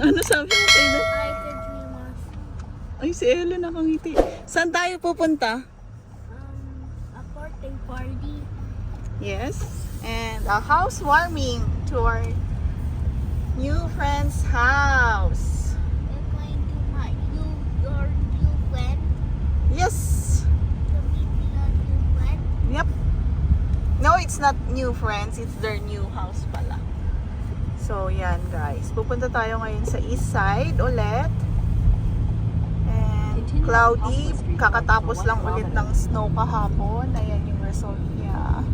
Ano sabi mo kayo? Hi, Kadrimas. Ay, si Ellen nakangiti. Saan tayo pupunta? A birthday party. Yes. And a housewarming to our new friend's house. We're going to your new friend. Yes. To meet your new friend. Yep. No, it's not new friends. It's their new house pala. So, yan guys. Pupunta tayo ngayon sa east side ulit. And cloudy. Kakatapos lang ulit ng snow kahapon. Ayan yung result niya.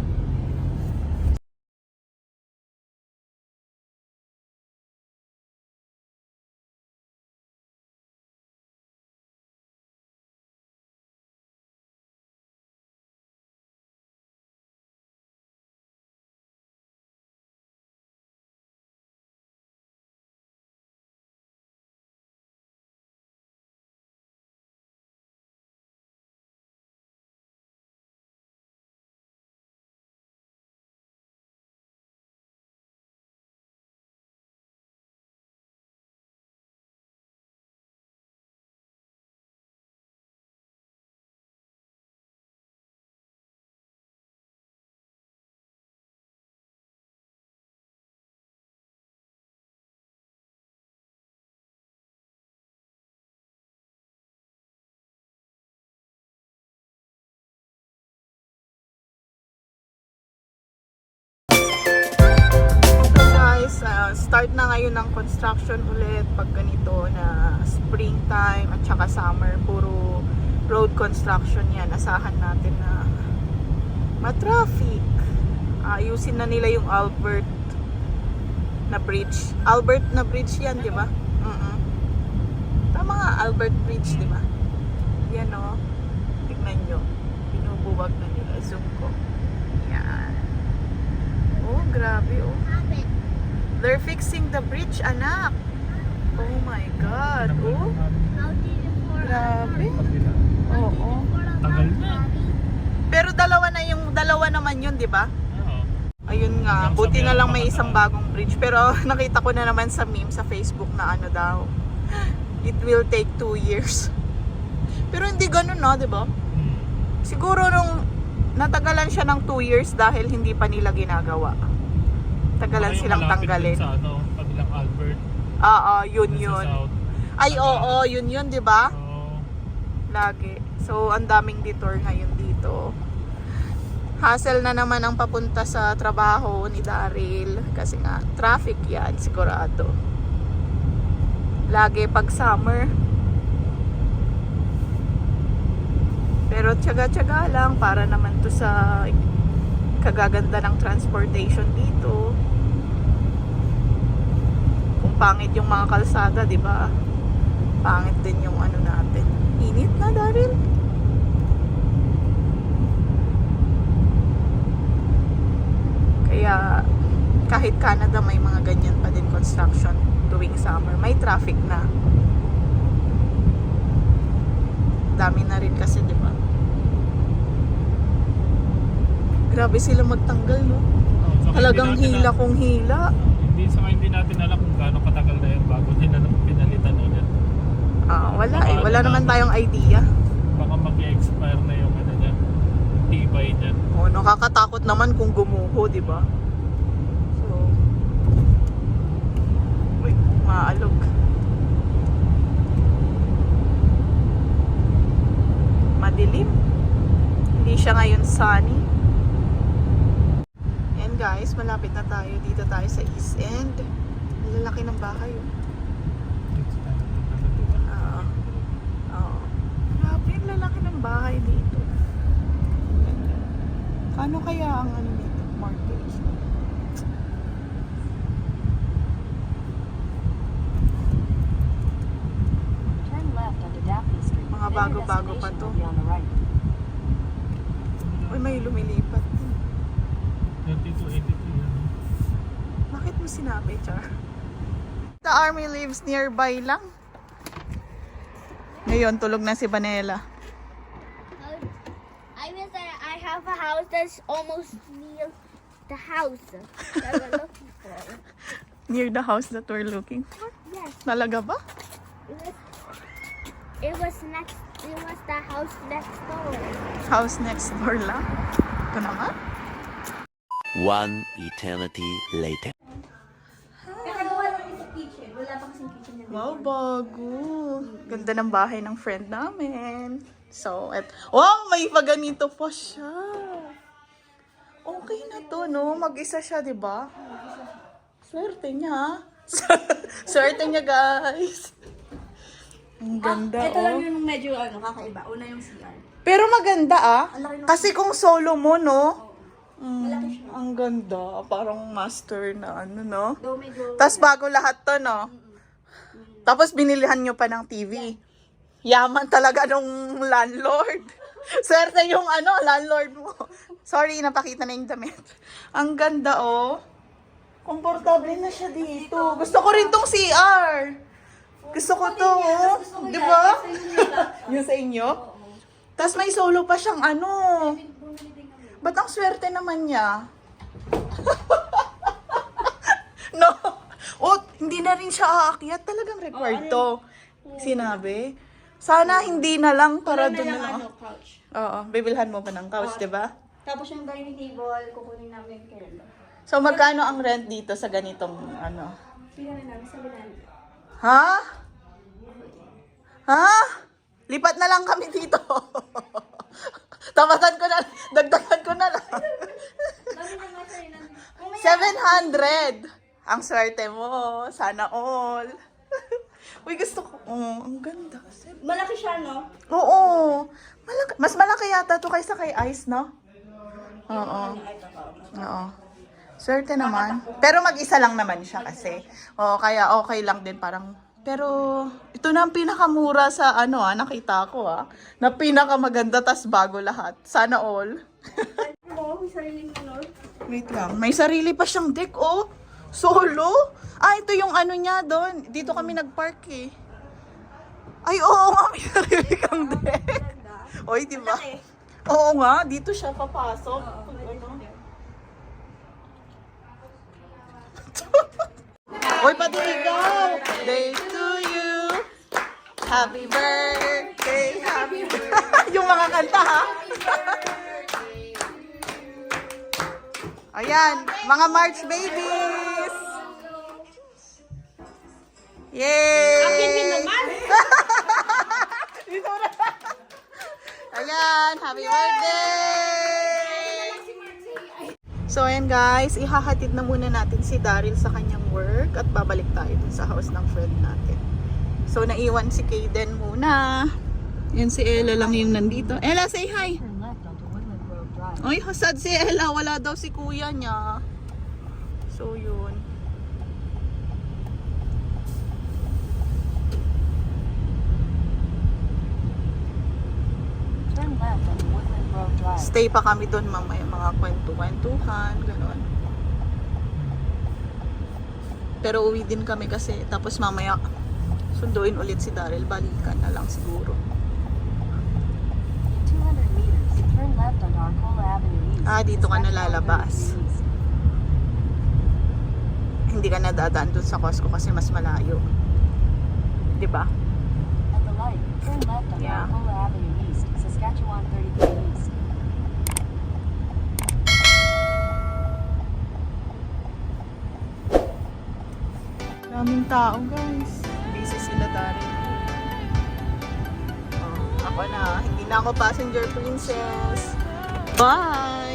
Start na ngayon ng construction ulit pag ganito na springtime at saka summer, puro road construction yan. Asahan natin na ma-traffic. Ayusin na nila yung Albert na bridge. Albert na bridge yan, di ba? Tama nga, Albert Bridge, di ba? Yan o. Tignan nyo. Binubuwag na nila. Zoom ko. Yan. Oh, grabe oh. They're fixing the bridge, anak. Oh my God. Oh. How did you for Grabe. Oo. Tagal na. Pero dalawa naman yun, di ba? Oo. Ayun nga, buti na lang may isang bagong bridge. Pero nakita ko na naman sa meme sa Facebook na ano daw. It will take 2 years. Pero hindi ganun na, di ba? Siguro nung natagalan siya ng 2 years dahil hindi pa nila ginagawa. Tagalan silang tanggalin. Sa ano, kabilang Albert. Oo, yun Sa yun. South. Ay, oo, yun yun, di ba? Oo. Lagi. So, ang daming detour ngayon dito. Hassle na naman ang papunta sa trabaho ni Daryl. Kasi nga, traffic yan, sigurado. Lagi pag summer. Pero tiyaga-tiyaga lang para naman to sa kagaganda ng transportation dito. Kung pangit yung mga kalsada, di ba? Pangit din yung ano natin. Init na, Daryl. Kaya kahit Canada may mga ganyan pa din construction tuwing summer. May traffic na. Dami na rin kasi, di ba? Grabe sila magtanggal, no? Talagang hila kong hila. Hindi natin alam kung gaano katagal na yun bago nila pinalitan ulit. Wala eh. Wala naman tayong idea. Baka mag-expire na yung ano niya. Tibay niya. Nakakatakot naman kung gumuho, di ba? So, uy, maalog. Madilim. Hindi siya ngayon sunny. And guys, malapit na tayo. Dito tayo sa East End. Ang lalaki ng bahay. Grabe, ang lalaki ng bahay dito. Kano kaya ang ano nito? Mortgage. Turn left onto Daphne Street. Mga bago-bago pa to. Destination will be on the right. Uy, may lumilipat. mo sinabi, Char? The army lives nearby lang. Ngayon, tulog na si Vanella. I have a house that's almost near the house that we're looking for. Near the house that we're looking for? Yes, Talaga ba? it was the house next door. House next door lang? Ito naman? One eternity later. Wow, bago. Ganda ng bahay ng friend namin. So, wow, may paganito pa siya. Okay na to, no? Mag-isa siya, di ba? Swerte niya. Swerte niya, guys. Ang ganda, Ito lang yung medyo kakaiba. Una yung CR. Pero maganda, Ang laki ng- Kasi kung solo mo, no? Ang ganda. Parang master na ano, no? Though medyo... Tapos bago lahat to, no? Tapos binilihan nyo pa ng TV. Yaman talaga nung landlord. Swerte yung landlord mo. Sorry, napakita na yung damit. Ang ganda, oh. Komportable na siya dito. Gusto ko rin tong CR. Gusto ko to, oh. Di ba? Yung sa inyo? Tapos may solo pa siyang Ba't ang swerte naman niya? No. Oh, hindi na rin siya aakyat. Talagang required to. Sinabi. Sana hindi na lang para doon na lang. couch. Oo, bibilhan mo pa ng couch, di ba? Tapos yung dining table, kukunin namin kailan. So, magkano ang rent dito sa ganitong Pinali namin sa bilan. Ha? Ha? Lipat na lang kami dito. Tapasan ko na, dagdagan ko na lang. 700. Ang swerte mo. Sana all. Uy, gusto ko. Oh, ang ganda. Malaki siya, no? Oo. Mas malaki yata to kaysa kay Ice, no? Oo. Oo. Swerte naman. Pero mag-isa lang naman siya kasi. Oo, kaya okay lang din parang. Pero ito na ang pinakamura sa nakita ko na pinakamaganda tas bago lahat. Sana all. Oo, may sariling ano. Wait lang. May sarili pa siyang deck, oh. Solo? Ito yung niya doon. Dito kami nagpark eh. Ay, oo nga. May sarili kang deck. Oy, di ba? Oo nga. Dito siya papasok. Oy, pati ikaw. Day to you. Happy birthday. Happy birthday. Yung mga kanta, ha? Ayan, mga March babies! Yay! Akin din naman! Ayan, happy birthday! So ayan guys, ihahatid na muna natin si Daryl sa kanyang work at babalik tayo dun sa house ng friend natin. So naiwan si Kaden muna. Yan si Ella lang yung nandito. Ella, say hi! Turn left onto Woodland Grove Drive. Ay, hasad si Ella. Wala daw si kuya niya. So, yun. Turn left onto Woodland Grove Drive. Stay pa kami doon mamaya. Mga kwentuhan, gano'n. Pero uwi din kami kasi. Tapos mamaya, sunduin ulit si Daryl. Balikan na lang siguro. In 200 meters, turn left onto Arcola Avenue East. Dito ka na Saskatchewan lalabas. Avenue East. Hindi ka na dadaan doon sa Costco kasi mas malayo. Diba? At the light, turn left onto Yeah. Arcola Avenue East, Saskatchewan 33 East. Daming tao, guys. Busy sila Daryl. Ako na. Hindi na ako passenger princess. Bye!